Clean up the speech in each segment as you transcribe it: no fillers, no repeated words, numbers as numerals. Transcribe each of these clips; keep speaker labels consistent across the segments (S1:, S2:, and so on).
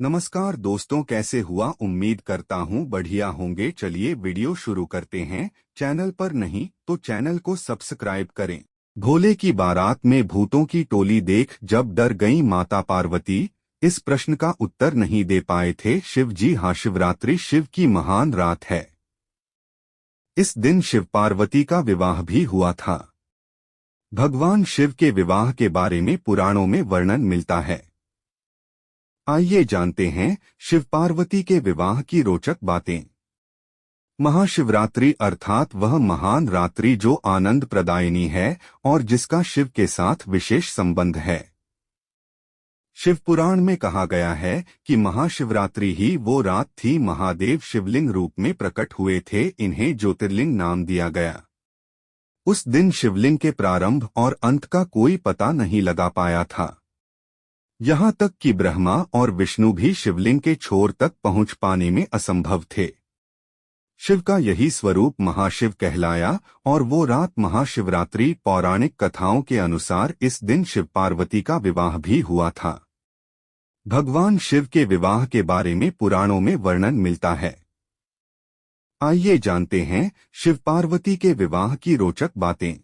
S1: नमस्कार दोस्तों, कैसे हुआ? उम्मीद करता हूँ बढ़िया होंगे। चलिए वीडियो शुरू करते हैं। चैनल पर नहीं तो चैनल को सब्सक्राइब करें। भोले की बारात में भूतों की टोली देख जब डर गई माता पार्वती, इस प्रश्न का उत्तर नहीं दे पाए थे शिव जी। हाँ, शिवरात्रि शिव की महान रात है। इस दिन शिव पार्वती का विवाह भी हुआ था। भगवान शिव के विवाह के बारे में पुराणों में वर्णन मिलता है। आइए जानते हैं शिव पार्वती के विवाह की रोचक बातें। महाशिवरात्रि अर्थात वह महान रात्रि जो आनंद प्रदायिनी है और जिसका शिव के साथ विशेष संबंध है। शिव पुराण में कहा गया है कि महाशिवरात्रि ही वो रात थी महादेव शिवलिंग रूप में प्रकट हुए थे। इन्हें ज्योतिर्लिंग नाम दिया गया। उस दिन शिवलिंग के प्रारंभ और अंत का कोई पता नहीं लगा पाया था। यहाँ तक कि ब्रह्मा और विष्णु भी शिवलिंग के छोर तक पहुंच पाने में असंभव थे। शिव का यही स्वरूप महाशिव कहलाया और वो रात महाशिवरात्रि। पौराणिक कथाओं के अनुसार इस दिन शिव पार्वती का विवाह भी हुआ था। भगवान शिव के विवाह के बारे में पुराणों में वर्णन मिलता है। आइए जानते हैं शिव पार्वती के विवाह की रोचक बातें।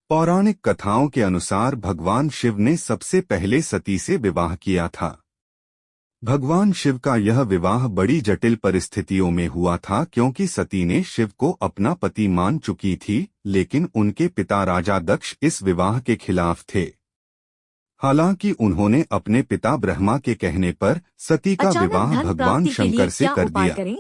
S1: पौराणिक कथाओं के अनुसार भगवान शिव ने सबसे पहले सती से विवाह किया था। भगवान शिव का यह विवाह बड़ी जटिल परिस्थितियों में हुआ था, क्योंकि सती ने शिव को अपना पति मान चुकी थी, लेकिन उनके पिता राजा दक्ष इस विवाह के खिलाफ थे। हालांकि उन्होंने अपने पिता ब्रह्मा के कहने पर सती का विवाह भगवान शंकर से कर दिया।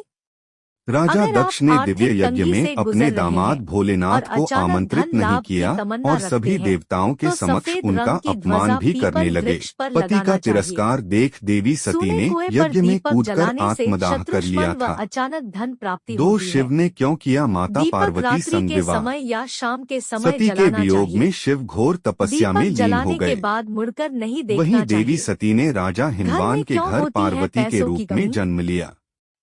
S1: राजा दक्ष ने दिव्य यज्ञ में अपने दामाद भोलेनाथ को आमंत्रित नहीं किया और सभी देवताओं के समक्ष उनका अपमान भी करने लगे। पति का तिरस्कार देख देवी सती ने यज्ञ में कूदकर आत्मदाह कर लिया था।
S2: अचानक धन प्राप्ति
S1: दोष शिव ने क्यों किया? माता पार्वती संग विवाह।
S2: या शाम के समय
S1: सती के वियोग में शिव घोर तपस्या में लीन हो गए।
S2: बाद मुड़कर नहीं देखना
S1: वहीं
S2: चाहिए।
S1: देवी सती ने राजा हिमवान के घर पार्वती के रूप में जन्म लिया।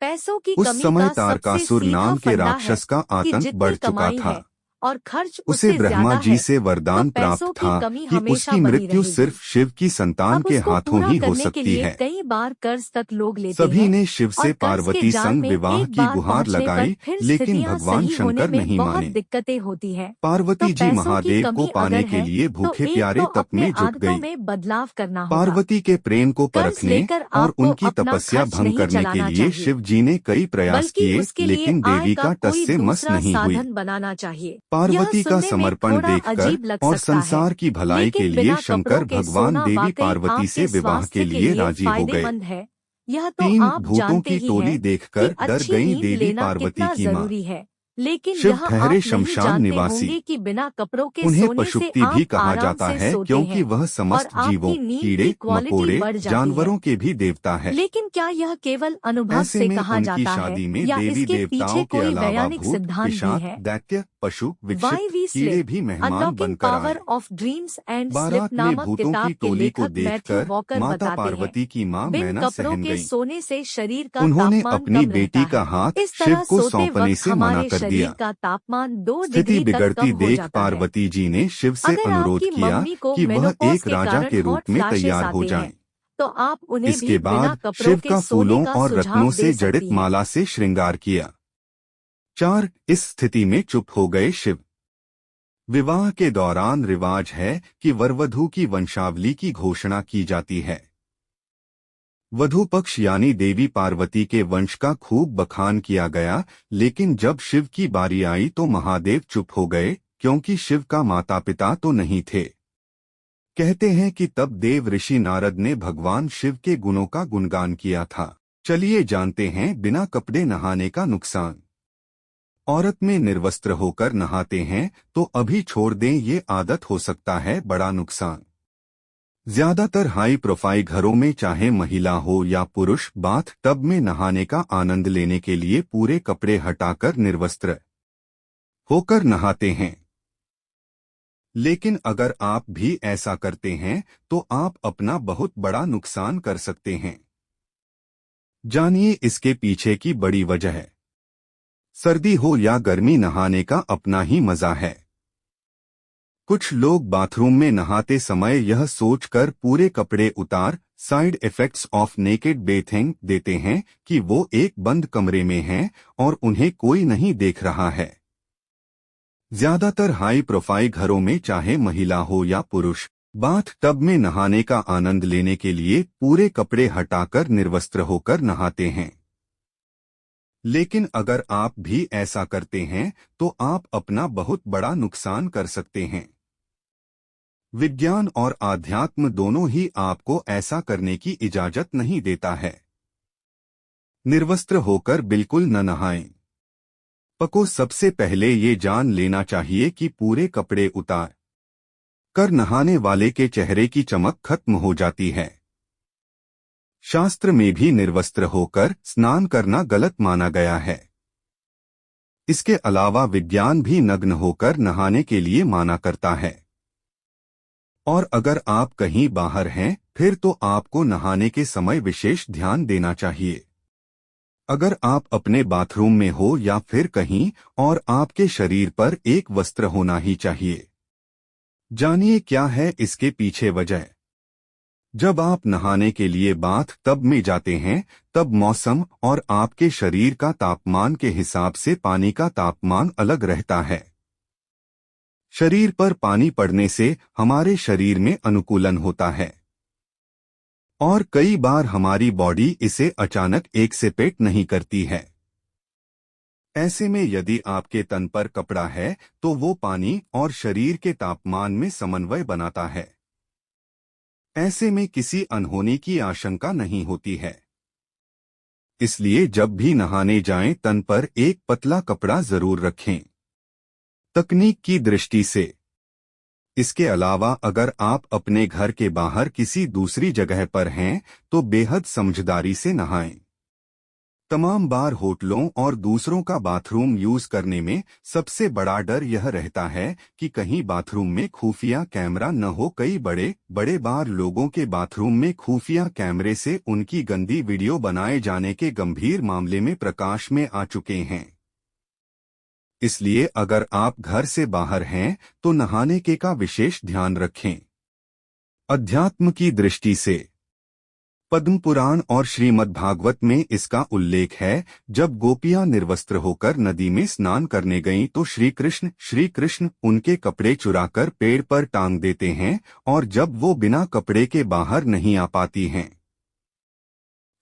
S2: पैसों की
S1: उस
S2: कमी
S1: समय
S2: का
S1: तारकासुर
S2: सबसे
S1: नाम
S2: सीधा
S1: के
S2: फंडा
S1: राक्षस का
S2: है कि
S1: आतंक
S2: जितनी
S1: बढ़ चुका
S2: कमाई
S1: था।
S2: है और खर्च
S1: उसे
S2: उससे
S1: ब्रह्मा
S2: ज्यादा
S1: जी
S2: है,
S1: से वरदान
S2: तो पैसों
S1: प्राप्त
S2: की
S1: था
S2: कमी
S1: कि
S2: हमेशा
S1: उसकी
S2: बनी
S1: मृत्यु
S2: रहेगी।
S1: सिर्फ शिव की संतान
S2: अब
S1: के
S2: उसको
S1: हाथों
S2: पूरा
S1: ही हो
S2: करने के
S1: सकती
S2: लिए
S1: है।
S2: कई बार कर्ज तक लोग लेते
S1: सभी
S2: हैं
S1: ने शिव
S2: और
S1: से
S2: कर्ज के
S1: पार्वती
S2: जाल
S1: संग
S2: में
S1: विवाह
S2: एक
S1: की
S2: बार
S1: गुहार
S2: पहुंचने पर
S1: लगाई,
S2: फिर
S1: लेकिन
S2: स्थितियां
S1: भगवान
S2: सही होने
S1: शंकर
S2: में
S1: नहीं
S2: बहुत
S1: माने।
S2: दिक्कतें होती है। तो
S1: पार्वती जी
S2: पैसों की
S1: महादेव को
S2: कमी
S1: पाने
S2: अगर
S1: के
S2: है
S1: लिए
S2: तो
S1: भूखे
S2: एक
S1: प्यारे
S2: तो
S1: तप
S2: अपने
S1: में जुट
S2: आदतों
S1: गई।
S2: में बदलाव करना होगा।
S1: पार्वती के प्रेम को
S2: कर्ज
S1: परखने
S2: लेकर
S1: और
S2: आपको
S1: उनकी
S2: अपना
S1: तपस्या
S2: खर्च
S1: भंग
S2: नहीं
S1: करने के
S2: चलाना
S1: लिए
S2: चाहिए,
S1: शिव जी ने कई प्रयास
S2: बल्कि
S1: किए,
S2: उसके लिए
S1: लेकिन
S2: आय
S1: देवी
S2: का
S1: का टस
S2: कोई
S1: से मस
S2: दूसरा
S1: नहीं हुई।
S2: साधन बनाना चाहिए। यह
S1: पार्वती का
S2: सुनने में
S1: समर्पण
S2: थोड़ा
S1: देखकर
S2: अजीब लग
S1: और
S2: सकता है,
S1: संसार की भलाई के
S2: लेकिन
S1: लिए
S2: बिना
S1: शंकर
S2: कपड़ों के
S1: भगवान
S2: सोना
S1: देवी
S2: वाकई
S1: पार्वती से
S2: आपके
S1: विवाह के
S2: स्वास्थ्य के
S1: लिए
S2: लिए
S1: राजी हो गए।
S2: फायदेमंद है। यह तो
S1: तीन
S2: आप
S1: भूतों
S2: जानते
S1: की
S2: ही
S1: टोली
S2: हैं कि
S1: देखकर डर
S2: अच्छी
S1: गई
S2: नींद
S1: देवी
S2: लेना
S1: पार्वती
S2: कितना
S1: की माँ।
S2: जरूरी है, लेकिन
S1: शिव
S2: यह
S1: ठहरे
S2: आप नहीं
S1: शमशान
S2: जानते
S1: निवासी।
S2: होंगे कि बिना कपड़ों के
S1: उन्हें
S2: सोने से
S1: पशुपति भी
S2: आप
S1: कहा
S2: आराम
S1: जाता
S2: से
S1: है,
S2: सोते
S1: क्योंकि
S2: हैं
S1: वह
S2: और
S1: समस्त जीवों,
S2: आपकी नींद
S1: कीड़े
S2: की क्वालिटी
S1: मकोड़े,
S2: बढ़ जाती है।
S1: जानवरों के भी देवता है।
S2: लेकिन क्या यह केवल अनुभव
S1: ऐसे
S2: से
S1: में
S2: कहा
S1: उनकी
S2: जाता है
S1: शादी में
S2: या
S1: देवी
S2: इसके
S1: देवताओं
S2: पीछे
S1: के
S2: कोई
S1: अलावा
S2: वैज्ञानिक
S1: भूत,
S2: सिद्धांत भी
S1: पिशाच,
S2: है?
S1: दैत्य, पशु,
S2: वाई
S1: विक्षिप्त
S2: वी
S1: कीड़े
S2: स्लिप
S1: भी मेहमान
S2: अनलॉकिंग
S1: बनकर आए।
S2: Power of dreams and slip
S1: बारात में
S2: नामक
S1: भूतों की
S2: किताब के
S1: टोली को
S2: लेखक मैथ्यू
S1: देखकर
S2: वॉकर
S1: माता
S2: बताते हैं,
S1: पार्वती की मां
S2: बिन
S1: मैना
S2: कपड़ों
S1: सहम
S2: के
S1: गईं।
S2: सोने से शरीर का
S1: उन्होंने
S2: तापमान
S1: अपनी
S2: कम
S1: बेटी
S2: रहता
S1: का
S2: है।
S1: हाथ
S2: इस
S1: शिव
S2: तरह
S1: को
S2: सोते
S1: सौंपने
S2: वक्त
S1: से मना
S2: हमारे
S1: कर
S2: शरीर
S1: दिया।
S2: का तापमान 2
S1: स्थिति
S2: डिग्री तक
S1: बिगड़ती
S2: कम हो
S1: देख
S2: जाता है।
S1: पार्वती जी ने शिव से
S2: अगर
S1: अनुरोध
S2: आपकी
S1: किया
S2: मम्मी को
S1: कि वह
S2: मेनोपॉज
S1: एक
S2: के
S1: राजा
S2: कारण
S1: के
S2: हॉट
S1: रूप में
S2: फ्लैशेस
S1: तैयार हो
S2: आते हैं,
S1: जाएं।
S2: तो आप उन्हें
S1: इसके
S2: भी बिना
S1: बाद
S2: कपड़ों
S1: शिव
S2: के
S1: का
S2: सोने
S1: फूलों
S2: का
S1: और
S2: सुझाव
S1: रत्नों
S2: दे
S1: से जड़ित
S2: सकती हैं।
S1: माला से श्रृंगार किया। 4 इस स्थिति में चुप हो गए शिव। विवाह के दौरान रिवाज है कि वरवधू की वंशावली की घोषणा की जाती है। वधू पक्ष यानी देवी पार्वती के वंश का खूब बखान किया गया, लेकिन जब शिव की बारी आई तो महादेव चुप हो गए, क्योंकि शिव का माता पिता तो नहीं थे। कहते हैं कि तब देव ऋषि नारद ने भगवान शिव के गुणों का गुणगान किया था। चलिए जानते हैं बिना कपड़े नहाने का नुकसान। औरत में निर्वस्त्र होकर नहाते हैं तो अभी छोड़ दें, ये आदत हो सकता है बड़ा नुकसान। ज्यादातर हाई प्रोफाइल घरों में चाहे महिला हो या पुरुष बाथ टब में नहाने का आनंद लेने के लिए पूरे कपड़े हटाकर निर्वस्त्र होकर नहाते हैं। लेकिन अगर आप भी ऐसा करते हैं तो आप अपना बहुत बड़ा नुकसान कर सकते हैं। जानिए इसके पीछे की बड़ी वजह है। सर्दी हो या गर्मी, नहाने का अपना ही मजा है। कुछ लोग बाथरूम में नहाते समय यह सोचकर पूरे कपड़े उतार side effects of naked bathing देते हैं कि वो एक बंद कमरे में हैं और उन्हें कोई नहीं देख रहा है। ज्यादातर हाई प्रोफाइल घरों में चाहे महिला हो या पुरुष बाथ टब में नहाने का आनंद लेने के लिए पूरे कपड़े हटाकर निर्वस्त्र होकर नहाते हैं। लेकिन अगर आप भी ऐसा करते हैं तो आप अपना बहुत बड़ा नुकसान कर सकते हैं। विज्ञान और आध्यात्म दोनों ही आपको ऐसा करने की इजाजत नहीं देता है। निर्वस्त्र होकर बिल्कुल न नहाएं। पको सबसे पहले ये जान लेना चाहिए कि पूरे कपड़े उतार कर नहाने वाले के चेहरे की चमक खत्म हो जाती है। शास्त्र में भी निर्वस्त्र होकर स्नान करना गलत माना गया है। इसके अलावा विज्ञान भी नग्न होकर नहाने के लिए माना करता है। और अगर आप कहीं बाहर हैं फिर तो आपको नहाने के समय विशेष ध्यान देना चाहिए। अगर आप अपने बाथरूम में हो या फिर कहीं और आपके शरीर पर एक वस्त्र होना ही चाहिए। जानिए क्या है इसके पीछे वजह। जब आप नहाने के लिए बाथ टब में जाते हैं तब मौसम और आपके शरीर का तापमान के हिसाब से पानी का तापमान अलग रहता है। शरीर पर पानी पड़ने से हमारे शरीर में अनुकूलन होता है और कई बार हमारी बॉडी इसे अचानक एक से पेट नहीं करती है। ऐसे में यदि आपके तन पर कपड़ा है तो वो पानी और शरीर के तापमान में समन्वय बनाता है। ऐसे में किसी अनहोनी की आशंका नहीं होती है। इसलिए जब भी नहाने जाएं तन पर एक पतला कपड़ा जरूर रखें। तकनीक की दृष्टि से इसके अलावा अगर आप अपने घर के बाहर किसी दूसरी जगह पर हैं तो बेहद समझदारी से नहाएं। तमाम बार होटलों और दूसरों का बाथरूम यूज करने में सबसे बड़ा डर यह रहता है कि कहीं बाथरूम में खुफिया कैमरा न हो। कई बड़े बड़े बार लोगों के बाथरूम में खुफिया कैमरे से उनकी गंदी वीडियो बनाए जाने के गंभीर मामले में प्रकाश में आ चुके हैं। इसलिए अगर आप घर से बाहर हैं तो नहाने के का विशेष ध्यान रखें। अध्यात्म की दृष्टि से पद्म पुराण और श्रीमद् भागवत में इसका उल्लेख है। जब गोपियां निर्वस्त्र होकर नदी में स्नान करने गईं तो श्री कृष्ण उनके कपड़े चुराकर पेड़ पर टांग देते हैं और जब वो बिना कपड़े के बाहर नहीं आ पाती हैं,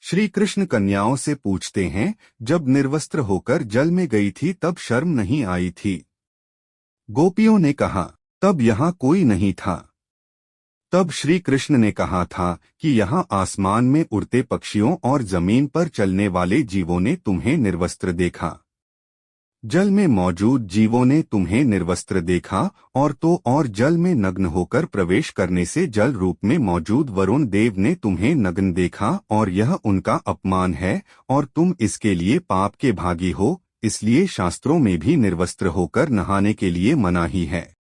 S1: श्री कृष्ण कन्याओं से पूछते हैं, जब निर्वस्त्र होकर जल में गई थी तब शर्म नहीं आई थी? गोपियों ने कहा, तब यहाँ कोई नहीं था। तब श्री कृष्ण ने कहा था कि यहाँ आसमान में उड़ते पक्षियों और जमीन पर चलने वाले जीवों ने तुम्हें निर्वस्त्र देखा। जल में मौजूद जीवों ने तुम्हें निर्वस्त्र देखा और जल में नग्न होकर प्रवेश करने से जल रूप में मौजूद वरुण देव ने तुम्हें नग्न देखा और यह उनका अपमान है और तुम इसके लिए पाप के भागी हो। इसलिए शास्त्रों में भी निर्वस्त्र होकर नहाने के लिए मनाही है।